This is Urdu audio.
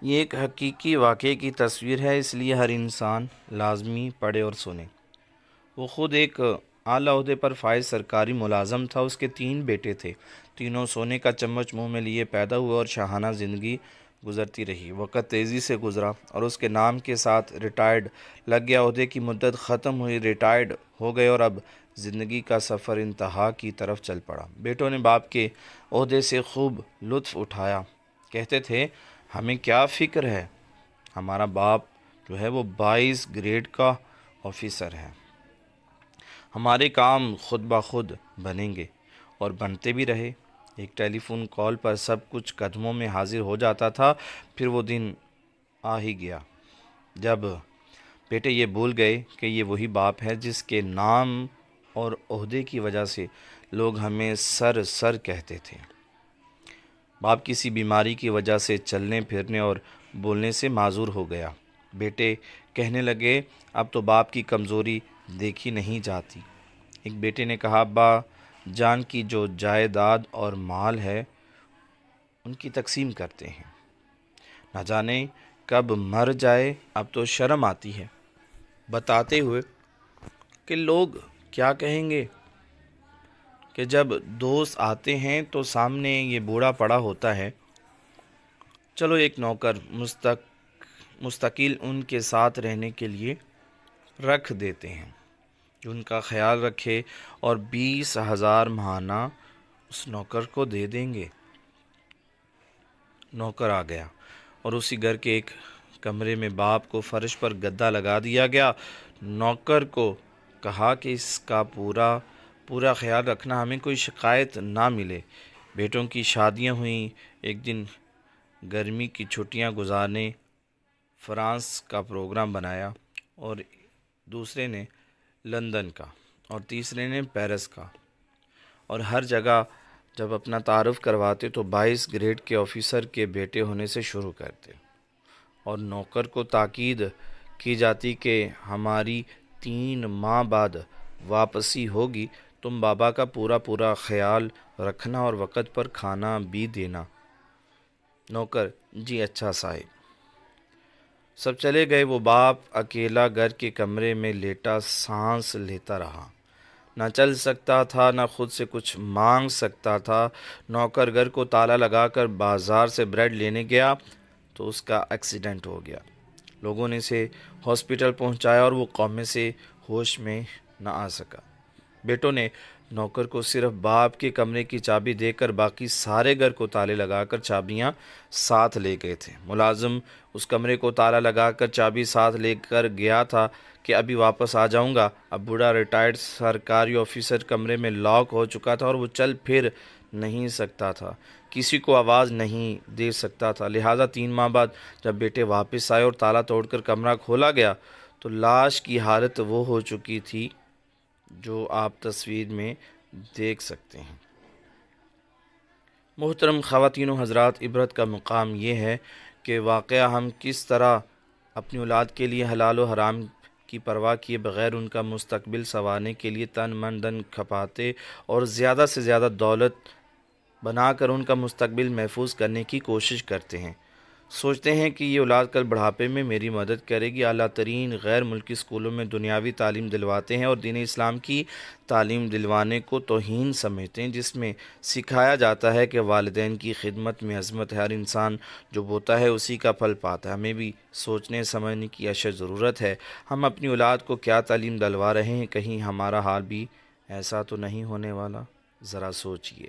یہ ایک حقیقی واقعے کی تصویر ہے، اس لیے ہر انسان لازمی پڑھے اور سنے۔ وہ خود ایک اعلیٰ عہدے پر فائز سرکاری ملازم تھا۔ اس کے 3 بیٹے تھے، تینوں سونے کا چمچ منہ میں لیے پیدا ہوئے اور شاہانہ زندگی گزرتی رہی۔ وقت تیزی سے گزرا اور اس کے نام کے ساتھ ریٹائرڈ لگ گیا۔ عہدے کی مدت ختم ہوئی، ریٹائرڈ ہو گئے اور اب زندگی کا سفر انتہا کی طرف چل پڑا۔ بیٹوں نے باپ کے عہدے سے خوب لطف اٹھایا، کہتے تھے ہمیں کیا فکر ہے، ہمارا باپ جو ہے وہ 22 گریڈ کا آفیسر ہے، ہمارے کام خود بخود بنیں گے، اور بنتے بھی رہے۔ ایک ٹیلی فون کال پر سب کچھ قدموں میں حاضر ہو جاتا تھا۔ پھر وہ دن آ ہی گیا جب بیٹے یہ بھول گئے کہ یہ وہی باپ ہے جس کے نام اور عہدے کی وجہ سے لوگ ہمیں سر کہتے تھے۔ باپ کسی بیماری کی وجہ سے چلنے پھرنے اور بولنے سے معذور ہو گیا۔ بیٹے کہنے لگے اب تو باپ کی کمزوری دیکھی نہیں جاتی۔ ایک بیٹے نے کہا ابا جان کی جو جائیداد اور مال ہے ان کی تقسیم کرتے ہیں، نہ جانے کب مر جائے، اب تو شرم آتی ہے بتاتے ہوئے کہ لوگ کیا کہیں گے کہ جب دوست آتے ہیں تو سامنے یہ بوڑھا پڑا ہوتا ہے۔ چلو ایک نوکر مستقل ان کے ساتھ رہنے کے لیے رکھ دیتے ہیں جو ان کا خیال رکھے، اور 20,000 ماہانہ اس نوکر کو دے دیں گے۔ نوکر آ گیا اور اسی گھر کے ایک کمرے میں باپ کو فرش پر گدا لگا دیا گیا۔ نوکر کو کہا کہ اس کا پورا خیال رکھنا، ہمیں کوئی شکایت نہ ملے۔ بیٹوں کی شادیاں ہوئیں۔ ایک دن گرمی کی چھٹیاں گزارنے فرانس کا پروگرام بنایا، اور دوسرے نے لندن کا، اور تیسرے نے پیرس کا، اور ہر جگہ جب اپنا تعارف کرواتے تو 22 گریڈ کے آفیسر کے بیٹے ہونے سے شروع کرتے، اور نوکر کو تاکید کی جاتی کہ ہماری 3 ماہ بعد واپسی ہوگی، تم بابا کا پورا خیال رکھنا اور وقت پر کھانا بھی دینا۔ نوکر جی اچھا صاحب۔ سب چلے گئے۔ وہ باپ اکیلا گھر کے کمرے میں لیٹا سانس لیتا رہا، نہ چل سکتا تھا، نہ خود سے کچھ مانگ سکتا تھا۔ نوکر گھر کو تالا لگا کر بازار سے بریڈ لینے گیا تو اس کا ایکسیڈنٹ ہو گیا۔ لوگوں نے اسے ہاسپٹل پہنچایا اور وہ قومے سے ہوش میں نہ آ سکا۔ بیٹوں نے نوکر کو صرف باپ کے کمرے کی چابی دے کر باقی سارے گھر کو تالے لگا کر چابیاں ساتھ لے گئے تھے۔ ملازم اس کمرے کو تالا لگا کر چابی ساتھ لے کر گیا تھا کہ ابھی واپس آ جاؤں گا۔ اب بوڑھا ریٹائرڈ سرکاری آفیسر کمرے میں لاک ہو چکا تھا اور وہ چل پھر نہیں سکتا تھا، کسی کو آواز نہیں دے سکتا تھا۔ لہٰذا 3 ماہ بعد جب بیٹے واپس آئے اور تالا توڑ کر کمرہ کھولا گیا تو لاش کی حالت وہ ہو چکی تھی جو آپ تصویر میں دیکھ سکتے ہیں۔ محترم خواتین و حضرات، عبرت کا مقام یہ ہے کہ واقعہ ہم کس طرح اپنی اولاد کے لیے حلال و حرام کی پرواہ کیے بغیر ان کا مستقبل سنوارنے کے لیے تن من دھن کھپاتے اور زیادہ سے زیادہ دولت بنا کر ان کا مستقبل محفوظ کرنے کی کوشش کرتے ہیں۔ سوچتے ہیں کہ یہ اولاد کل بڑھاپے میں میری مدد کرے گی۔ اعلیٰ ترین غیر ملکی اسکولوں میں دنیاوی تعلیم دلواتے ہیں اور دین اسلام کی تعلیم دلوانے کو توہین سمجھتے ہیں، جس میں سکھایا جاتا ہے کہ والدین کی خدمت میں عظمت ہے، ہر انسان جو بوتا ہے اسی کا پھل پاتا ہے۔ ہمیں بھی سوچنے سمجھنے کی اشد ضرورت ہے، ہم اپنی اولاد کو کیا تعلیم دلوا رہے ہیں، کہیں ہمارا حال بھی ایسا تو نہیں ہونے والا؟ ذرا سوچئے۔